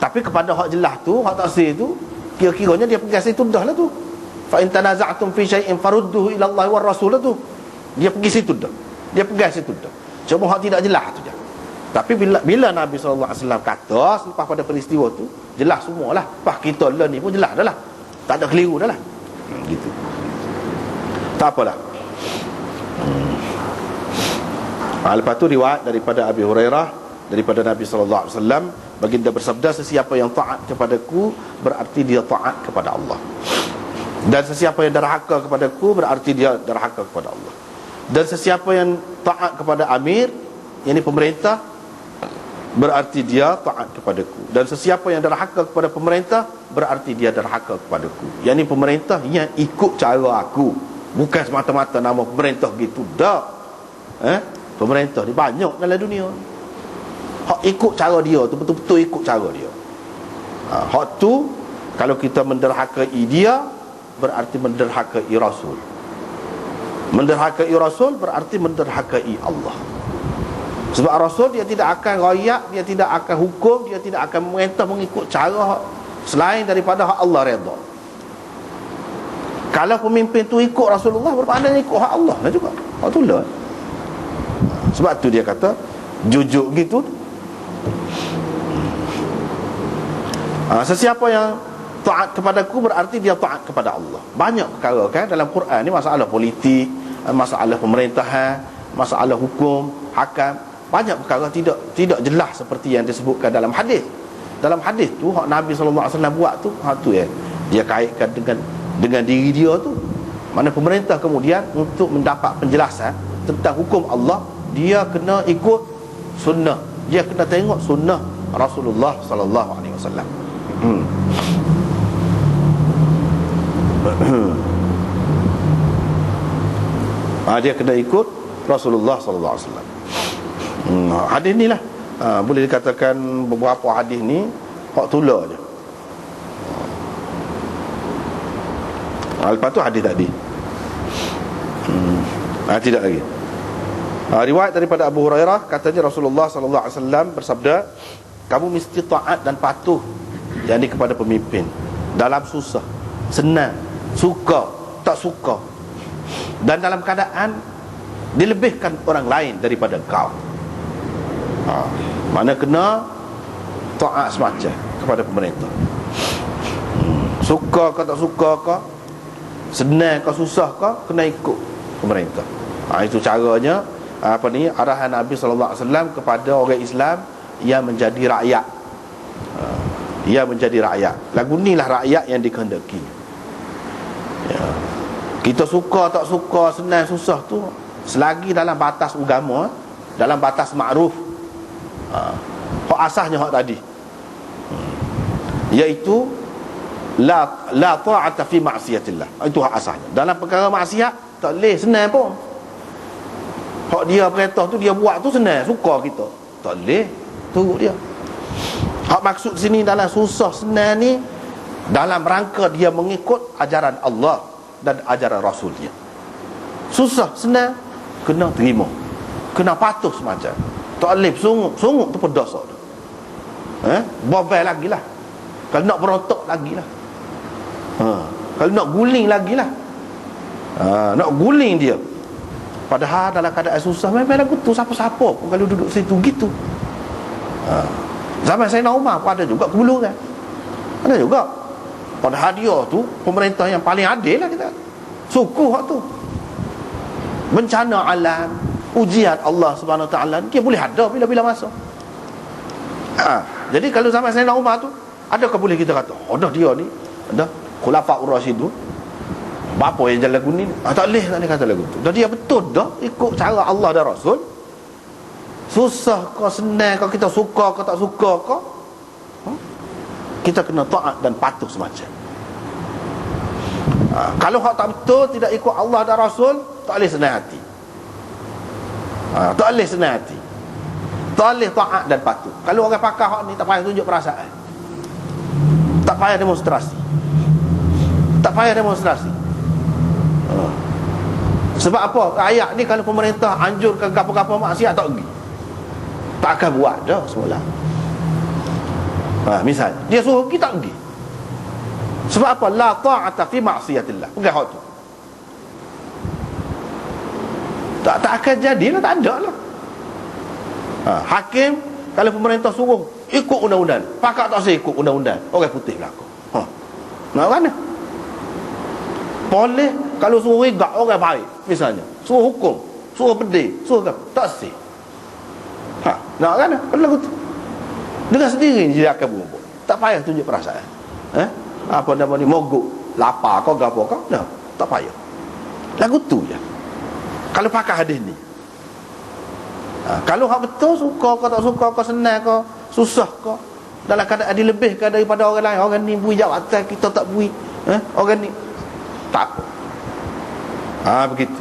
Tapi kepada hak jelas tu, hak taksir tu, kira-kiranya dia pergi situ dah lah tu. Fa in tanaza'tum fi syai'in farudduhu ila Allah war Rasul tu. Dia pergi situ dah. Dia pergi situ dah. Cuma hak tidak jelas tu je. Tapi bila Nabi SAW kata selepas pada peristiwa tu, jelas semualah. Pas kita learn ni pun jelas dah lah. Tak ada keliru dah lah. Gitu. Tak apalah. Lepas tu riwayat daripada Abi Hurairah, daripada Nabi SAW, baginda bersabda, sesiapa yang taat kepadaku berarti dia taat kepada Allah, dan sesiapa yang derhaka kepadaku berarti dia derhaka kepada Allah, dan sesiapa yang taat kepada amir, yakni pemerintah, berarti dia taat kepadaku, dan sesiapa yang derhaka kepada pemerintah berarti dia derhaka kepadaku, yakni pemerintah yang ikut cara aku, bukan semata-mata nama pemerintah gitu dah. Pemerintah ni banyak dalam dunia. Hak ikut cara dia tu, betul-betul ikut cara dia. Hak tu, kalau kita menderhakai dia, berarti menderhakai Rasul. Menderhakai Rasul berarti menderhakai Allah. Sebab Rasul dia tidak akan rakyat, dia tidak akan hukum, dia tidak akan memerintah mengikut cara selain daripada hak Allah redha. Kalau pemimpin tu ikut Rasulullah, bermakna ikut hak Allah lah juga. Hak tu lah. Sebab tu dia kata jujur gitu. Sesiapa yang taat kepadaku berarti dia taat kepada Allah. Banyak perkara kan dalam Quran ni, masalah politik, masalah pemerintahan, masalah hukum, hakam, banyak perkara tidak jelas seperti yang disebutkan dalam hadis. Dalam hadis tu hak Nabi sallallahu alaihi wasallam buat tu, hak tu dia kaitkan dengan diri dia tu. Mana pemerintah kemudian untuk mendapat penjelasan tentang hukum Allah, dia kena ikut sunnah, dia kena tengok sunnah Rasulullah sallallahu alaihi wasallam. Dia kena ikut Rasulullah sallallahu alaihi wasallam. Hadis ni lah, boleh dikatakan beberapa hadis ni hak tula je. Lepas tu hadis tadi tidak lagi. Riwayat daripada Abu Hurairah, katanya Rasulullah sallallahu alaihi wasallam bersabda, kamu mesti taat dan patuh yakni kepada pemimpin dalam susah, senang, suka, tak suka, dan dalam keadaan dilebihkan orang lain daripada kau. Mana kena taat semacam kepada pemerintah. Suka ke tak suka ke, senang ke susah ke, kena ikut pemerintah. Itu caranya arahan Nabi sallallahu alaihi wasallam kepada orang Islam yang menjadi rakyat. Ia menjadi rakyat. Lagu ni lah rakyat yang dikehendaki. Kita suka tak suka, senang susah tu, selagi dalam batas agama, dalam batas makruf, hak asasnya hak tadi, iaitu la ta'ata fi ma'siyatillah. Itu hak asasnya. Dalam perkara maksiat tak boleh senang pun. Hak dia perintah tu, dia buat tu senang, suka kita, tak boleh turut dia. Hak maksud sini dalam susah senang ni, dalam rangka dia mengikut ajaran Allah dan ajaran Rasulnya. Susah senang kena terima, kena patuh semacam. Tak boleh sungguh tu berdosa tu. Bobel lagi lah. Kalau nak berontak lagi lah. Kalau nak guling lagi lah. Nak guling dia. Padahal dalam keadaan susah memang lagu tu siapa-siapa pun kalau duduk situ gitu. Zaman Sayyidina Umar pun ada juga kebuluran. Ada juga. Padahal dia tu pemerintah yang paling adil lah kita. Suku hak tu. Bencana alam, ujian Allah Subhanahu Wa Taala, dia boleh ada bila-bila masa. Jadi kalau zaman Sayyidina Umar tu, adakah boleh kita kata, dah dia ni, dah Khulafaur Rasyidun, bapa yang jalan lagu ni? Tak boleh kata lagu tu. Dah dia betul dah ikut cara Allah dan Rasul. Susah ke senang ke, kita suka ke tak suka ke, kita kena taat dan patuh semacam. Kalau hak tak betul, tidak ikut Allah dan Rasul, tak boleh senang hati. Tak boleh senang hati, tak boleh taat dan patuh. Kalau orang pakar hak ni, tak payah tunjuk perasaan, tak payah demonstrasi, tak payah demonstrasi. Sebab apa? Rakyat ni kalau pemerintah anjurkan apa-apa maksiat, tak pergi, tak akan buat dah semula. Misalnya dia suruh kita pergi. Sebab apa? La ta'ata fi ma'siyatillah. Bukan hak tu. Tak akan jadilah, tak ada lah. Hakim, kalau pemerintah suruh ikut undang-undang, pakak tak saya ikut undang-undang, orang putih berlaku. Nak mana? Polis kalau suruh rigak orang baik, misalnya suruh hukum, suruh pedih, suruh apa, tak sih. Nak mana? Kalau lagu tu dengan sendiri dia akan berubah. Tak payah tunjuk perasaan. Apa nama ni, mogok, lapar kau gapo kau, no, tak payah. Lagu tu je. Kalau pakai hadis ni, kalau hak betul, suka kau tak suka kau, senang kau, susah kau, dalam keadaan dilebihkan daripada orang lain, orang ni bui jawatan, kita tak bui, orang ni tak apa. Begitu.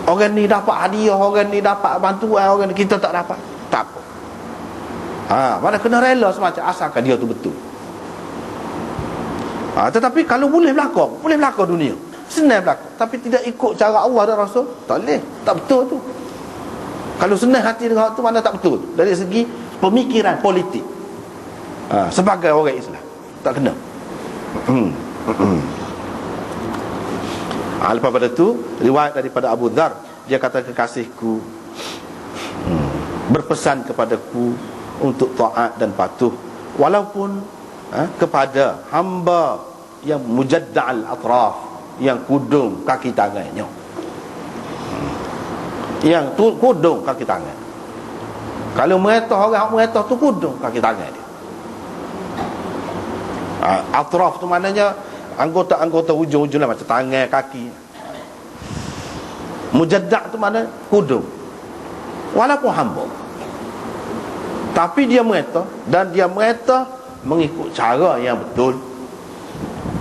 Orang ni dapat hadiah, orang ni dapat bantuan, orang ni kita tak dapat, tak apa. Mana kena rela semacam, asalkan dia tu betul. Tetapi kalau boleh berlaku dunia, senang berlaku, tapi tidak ikut cara Allah dan Rasul, tak boleh, tak betul tu. Kalau senang hati dengan tu, mana tak betul dari segi pemikiran politik. Sebagai orang Islam tak kena. Lepas pada tu, riwayat daripada Abu Dhar, dia kata, kekasihku berpesan kepadaku untuk taat dan patuh, walaupun kepada hamba yang mujadda'al atraf, yang kudung kaki tangannya, yang tu kudung kaki tangan. Kalau meretah, orang meretah tu kudung kaki tangan dia. Atraf tu maknanya anggota-anggota hujung-hujung lah, macam tangan, kaki. Mujadda' tu makna kudung, walaupun hamba, tapi dia meretah, dan dia meretah mengikut cara yang betul.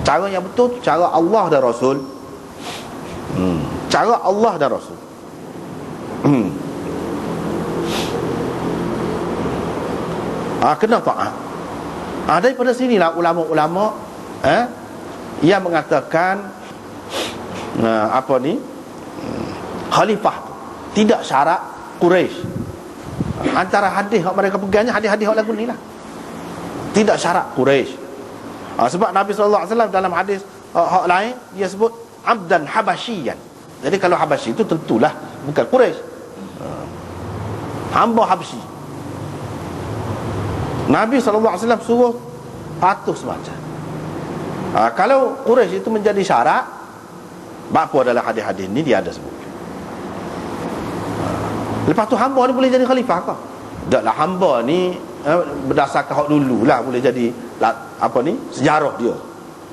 Cara yang betul, cara Allah dan Rasul. Cara Allah dan Rasul. Kena taat. Daripada sinilah ulama-ulama yang mengatakan khalifah tidak syarat Quraisy. Antara hadis yang mereka pegangnya, hadis-hadis lagu ni lah, tidak syarat Quraisy. Sebab Nabi SAW dalam hadis hak lain, dia sebut abdan habasyian. Jadi kalau Habasyi itu tentulah bukan Quraisy, hamba Habsyi. Nabi SAW suruh patuh semacam. Kalau Quraisy itu menjadi syarat, apa dalam hadis-hadis ni dia ada sebut. Lepas tu hamba ni boleh jadi khalifah kah? Taklah, hamba ni berdasarkan hak dulu lah boleh jadi sejarah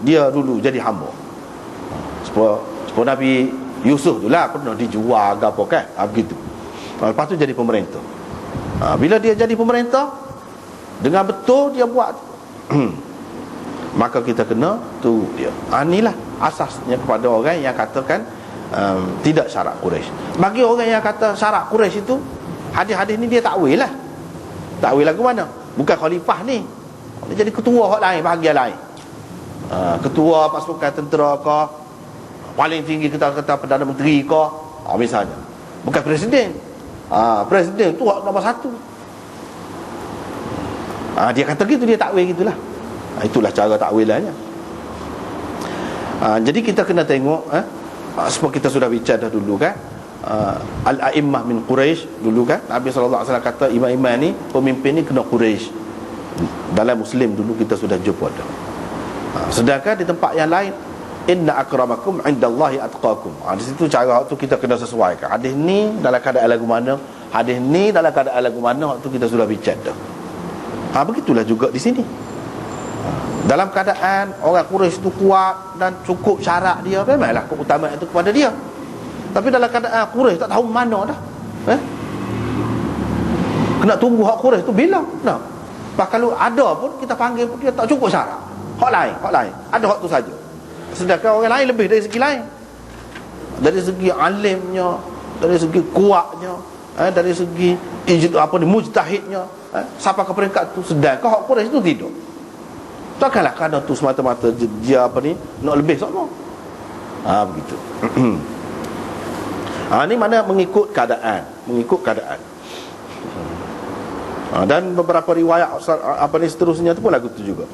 dia dulu jadi hamba. Sebab Nabi Yusuf tu lah pernah dijual ke apa kan, begitu. Lepas tu jadi pemerintah. Bila dia jadi pemerintah dengan betul dia buat maka kita kena tu dia. Inilah asasnya kepada orang yang katakan tidak syarat Quraisy. Bagi orang yang kata syarat Quraisy itu, hadis-hadis ni dia takwil lah. Takwil lagu mana? Bukan khalifah ni, dia jadi ketua hak lain, bahagian lain. Ketua pasukan tentera ke, paling tinggi kita kata Perdana Menteri ke, misalnya. Bukan presiden. Presiden tu hak nombor satu. Dia kata gitu, dia takwil gitulah. Itulah cara takwilannya. Jadi kita kena tengok, sebab kita sudah bicara dulu kan, al-a'immah min Quraisy dulu kan, Nabi SAW kata imam-imam ni, pemimpin ni kena Quraisy. Dalam Muslim dulu kita sudah jumpa dah. Sedangkan di tempat yang lain, inna akramakum indallahi atqakum. Di situ cara tu kita kena sesuaikan. Hadis ni dalam keadaan lagu mana, hadis ni dalam keadaan lagu mana, waktu kita sudah bicara dah. Begitulah juga di sini. Dalam keadaan orang Quraisy itu kuat dan cukup syarat dia, memanglah keutamaan itu kepada dia. Tapi dalam keadaan Quraisy tak tahu mana dah, kena tunggu hak Quraisy itu bila. Kalau ada pun kita panggil pun dia tak cukup syarat. Hak lain ada hak tu saja. Sedangkan orang lain lebih dari segi lain, dari segi alimnya, dari segi kuatnya, dari segi mujtahidnya, sampai ke peringkat tu. Sedangkan hak Quraisy itu tidak. Takkanlah kerana tu semata-mata dia nak lebih sama. Begitu. Ini mana mengikut keadaan. Dan beberapa riwayat apa ni seterusnya tu pun lagu tu juga.